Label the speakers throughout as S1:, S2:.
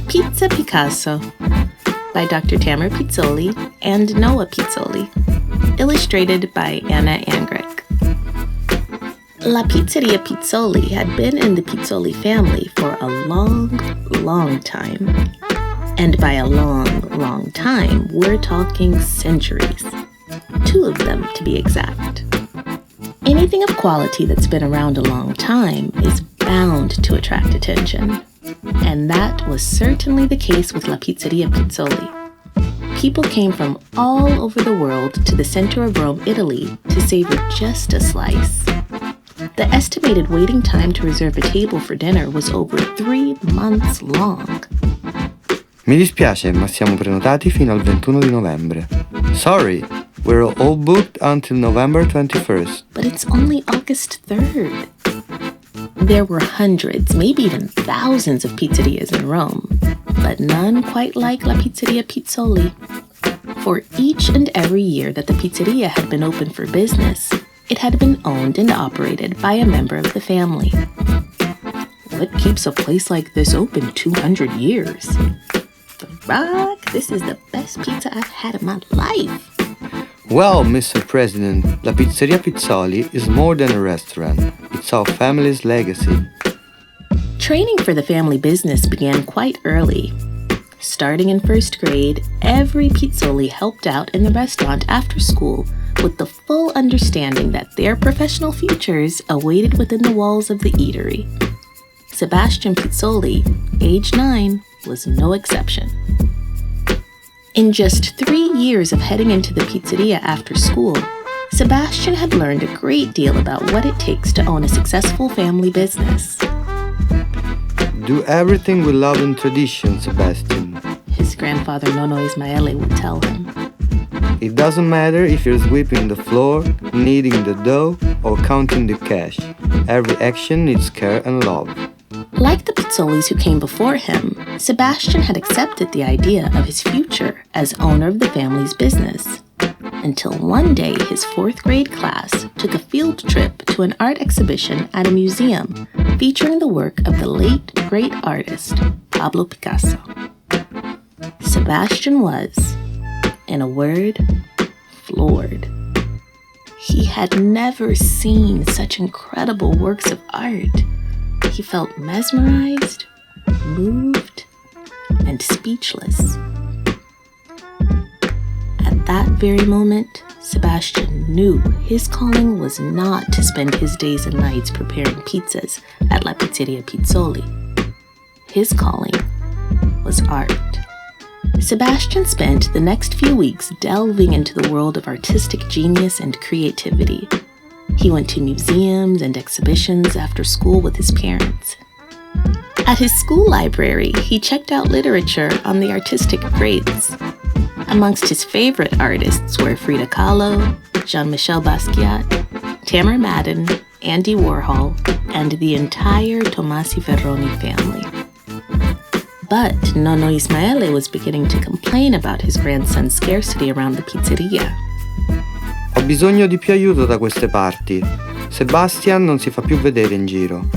S1: Pizza Picasso by Dr. Tamara Pizzoli and Noah Pizzoli. Illustrated by Anna Angrick. La Pizzeria Pizzoli had been in the Pizzoli family for a long, long time. And by a long, long time, we're talking centuries. 2 of them, to be exact. Anything of quality that's been around a long time is bound to attract attention. And that was certainly the case with La Pizzeria Pizzoli. People came from all over the world to the center of Rome, Italy, to savor just a slice. The estimated waiting time to reserve a table for dinner was over 3 months long.
S2: Mi dispiace, ma siamo prenotati fino al 21 di novembre. Sorry, we're all booked until November 21st.
S1: But it's only August 3rd. There were hundreds, maybe even thousands of pizzerias in Rome, but none quite like La Pizzeria Pizzoli. For each and every year that the pizzeria had been open for business, it had been owned and operated by a member of the family. What keeps a place like this open 200 years? The Rock, this is the best pizza I've had in my life.
S2: Well, Mr. President, La Pizzeria Pizzoli is more than a restaurant. It's our family's legacy.
S1: Training for the family business began quite early. Starting in 1st grade, every Pizzoli helped out in the restaurant after school with the full understanding that their professional futures awaited within the walls of the eatery. Sebastian Pizzoli, age 9, was no exception. In just 3 years of heading into the pizzeria after school, Sebastian had learned a great deal about what it takes to own a successful family business.
S2: Do everything with love and tradition, Sebastian,
S1: his grandfather Nonno Ismaele would tell him.
S2: It doesn't matter if you're sweeping the floor, kneading the dough, or counting the cash. Every action needs care and love.
S1: Like the Pizzolis who came before him, Sebastian had accepted the idea of his future as owner of the family's business. Until one day his 4th grade class took a field trip to an art exhibition at a museum featuring the work of the late great artist Pablo Picasso. Sebastian was, in a word, floored. He had never seen such incredible works of art. He felt mesmerized, moved, and speechless. At that very moment, Sebastian knew his calling was not to spend his days and nights preparing pizzas at La Pizzeria Pizzoli. His calling was art. Sebastian spent the next few weeks delving into the world of artistic genius and creativity. He went to museums and exhibitions after school with his parents. At his school library, he checked out literature on the artistic greats. Amongst his favorite artists were Frida Kahlo, Jean-Michel Basquiat, Tamara Madden, Andy Warhol, and the entire Tomasi Ferroni family. But Nonno Ismaele was beginning to complain about his grandson's scarcity around the pizzeria.
S2: Ho bisogno di più aiuto da queste parti. Sebastian non si fa più vedere in giro.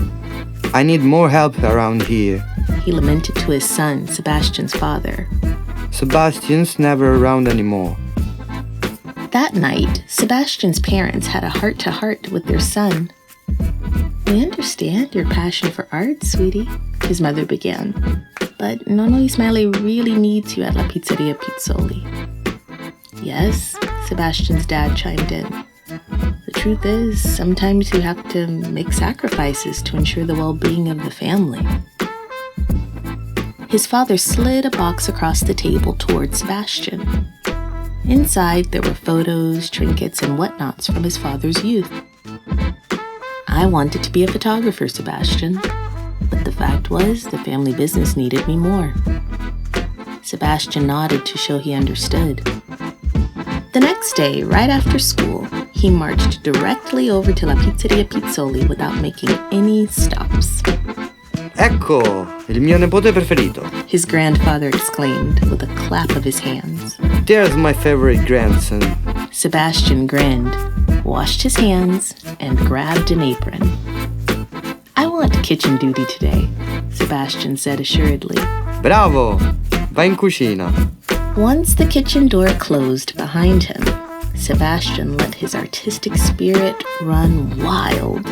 S2: I need more help around here.
S1: He lamented to his son, Sebastian's father.
S2: Sebastian's never around anymore.
S1: That night, Sebastian's parents had a heart-to-heart with their son. We understand your passion for art, sweetie, his mother began. But Nonno Ismaele really needs you at La Pizzeria Pizzoli. Yes, Sebastian's dad chimed in. The truth is, sometimes you have to make sacrifices to ensure the well-being of the family. His father slid a box across the table toward Sebastian. Inside, there were photos, trinkets, and whatnots from his father's youth. I wanted to be a photographer, Sebastian, but the fact was the family business needed me more. Sebastian nodded to show he understood. The next day, right after school, he marched directly over to La Pizzeria Pizzoli without making any stops.
S2: Ecco, il mio nipote preferito,
S1: his grandfather exclaimed with a clap of his hands.
S2: There's my favorite grandson.
S1: Sebastian grinned, washed his hands, and grabbed an apron. "I want kitchen duty today," Sebastian said assuredly.
S2: Bravo! Va in cucina.
S1: Once the kitchen door closed behind him, Sebastian let his artistic spirit run wild.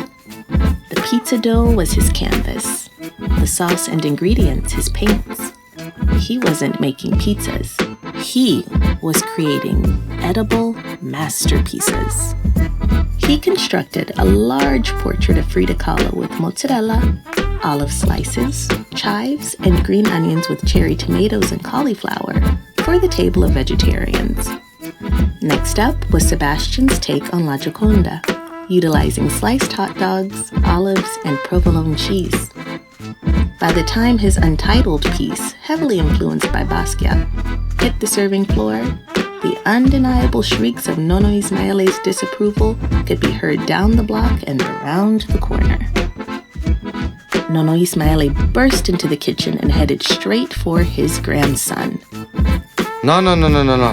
S1: The pizza dough was his canvas, the sauce and ingredients his paints. He wasn't making pizzas. He was creating edible masterpieces. He constructed a large portrait of Frida Kahlo with mozzarella, olive slices, chives, and green onions with cherry tomatoes and cauliflower for the table of vegetarians. Next up was Sebastian's take on La Gioconda, utilizing sliced hot dogs, olives, and provolone cheese. By the time his untitled piece, heavily influenced by Basquiat, hit the serving floor, the undeniable shrieks of Nono Ismaele's disapproval could be heard down the block and around the corner. Nono Ismaele burst into the kitchen and headed straight for his grandson.
S2: No,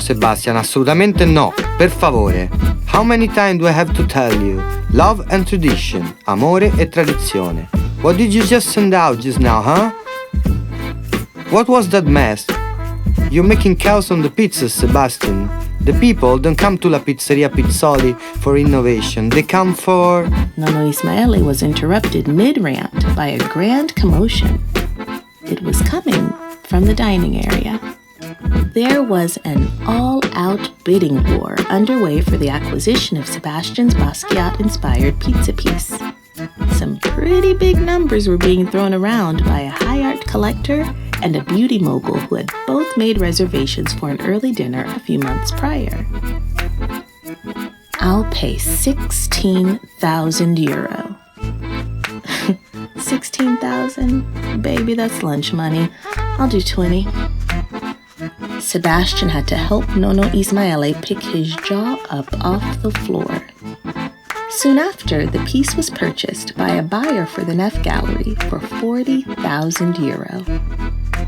S2: Sebastian, assolutamente no. Per favore. How many times do I have to tell you? Love and tradition, amore e tradizione. What did you just send out just now, huh? What was that mess? You're making chaos on the pizzas, Sebastian. The people don't come to La Pizzeria Pizzoli for innovation. They come for...
S1: Nono Ismaele was interrupted mid-rant by a grand commotion. It was coming from the dining area. There was an all-out bidding war underway for the acquisition of Sebastian's Basquiat-inspired pizza piece. Some pretty big numbers were being thrown around by a high art collector and a beauty mogul who had both made reservations for an early dinner a few months prior. "I'll pay 16,000 euro. 16,000? Baby, that's lunch money. I'll do 20. Sebastian had to help Nono Ismaele pick his jaw up off the floor. Soon after, the piece was purchased by a buyer for the Neff Gallery for 40,000 euro.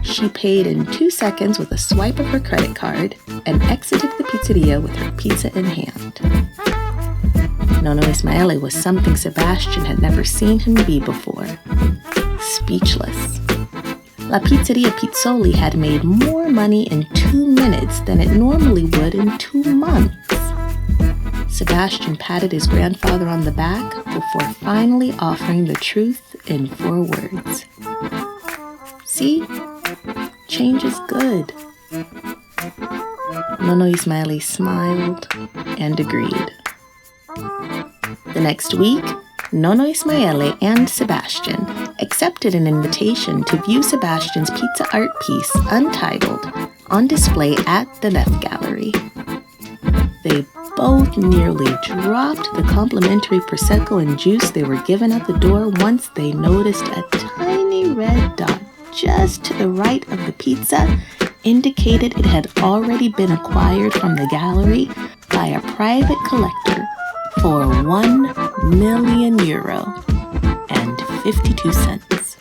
S1: She paid in 2 seconds with a swipe of her credit card and exited the pizzeria with her pizza in hand. Nono Ismaele was something Sebastian had never seen him be before. Speechless. La Pizzeria Pizzoli had made more money in 2 minutes than it normally would in 2 months. Sebastian patted his grandfather on the back before finally offering the truth in 4 words. "See? Change is good." Nono Ismaele smiled and agreed. The next week, Nono Ismaele and Sebastian accepted an invitation to view Sebastian's pizza art piece, Untitled, on display at the Neff Gallery. They both nearly dropped the complimentary Prosecco and juice they were given at the door once they noticed a tiny red dot just to the right of the pizza indicated it had already been acquired from the gallery by a private collector for 1 million euro and 52 cents.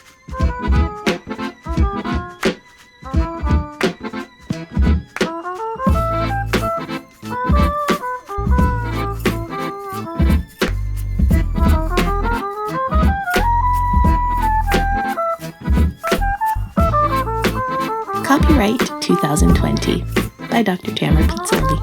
S1: Copyright 2020 by Dr. Tamara Pizzoli.